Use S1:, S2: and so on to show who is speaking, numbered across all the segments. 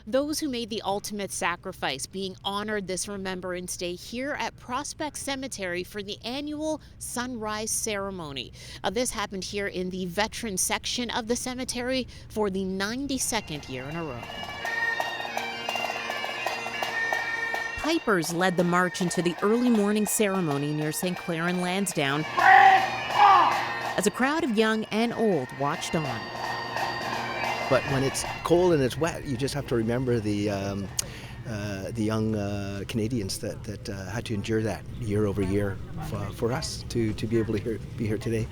S1: Those who made the ultimate sacrifice being honored this Remembrance Day here at Prospect Cemetery for the annual sunrise ceremony. This happened here in the veteran section of the cemetery for the 92nd year in a row. Pipers led the march into the early morning ceremony near St. Clair and Lansdowne as a crowd of young and old watched on.
S2: But when it's cold and it's wet, you just have to remember the young Canadians that had to endure that year over year for us to be able to be here today.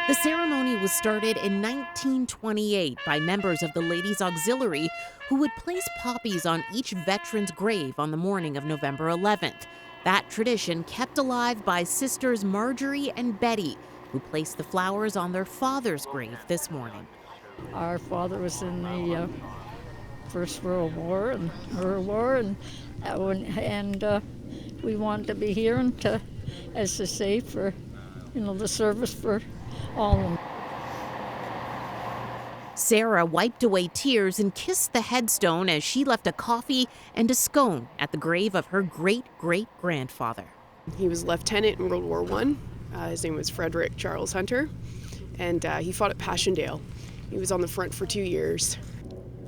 S1: The ceremony was started in 1928 by members of the Ladies' Auxiliary who would place poppies on each veteran's grave on the morning of November 11th. That tradition kept alive by sisters Marjorie and Betty, who placed the flowers on their father's grave this morning.
S3: Our father was in the First World War and World War, and we wanted to be here and to, as they say, for the service for all of them.
S1: Sarah wiped away tears and kissed the headstone as she left a coffee and a scone at the grave of her great-great-grandfather.
S4: He was lieutenant in World War I. His name was Frederick Charles Hunter, and he fought at Passchendaele. He was on the front for 2 years.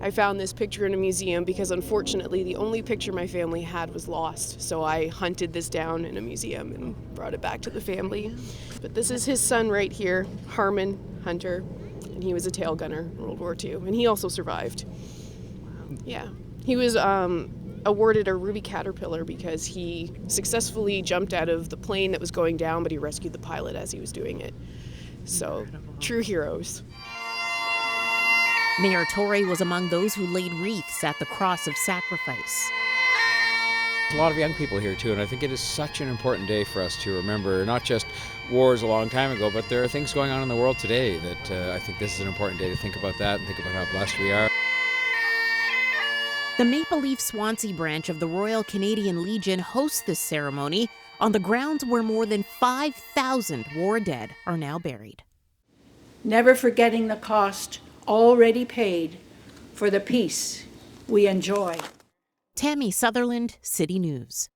S4: I found this picture in a museum because unfortunately the only picture my family had was lost. So I hunted this down in a museum and brought it back to the family. But this is his son right here, Harmon Hunter, and he was a tail gunner in World War II, and he also survived. Yeah, he was awarded a Ruby Caterpillar because he successfully jumped out of the plane that was going down, but he rescued the pilot as he was doing it. So, true heroes.
S1: Mayor Tory was among those who laid wreaths at the Cross of Sacrifice.
S5: A lot of young people here too, and I think it is such an important day for us to remember not just wars a long time ago, but there are things going on in the world today that I think this is an important day to think about that and think about how blessed we are.
S1: The Maple Leaf Swansea branch of the Royal Canadian Legion hosts this ceremony on the grounds where more than 5,000 war dead are now buried.
S6: Never forgetting the cost already paid for the peace we enjoy.
S1: Tammie Sutherland, City News.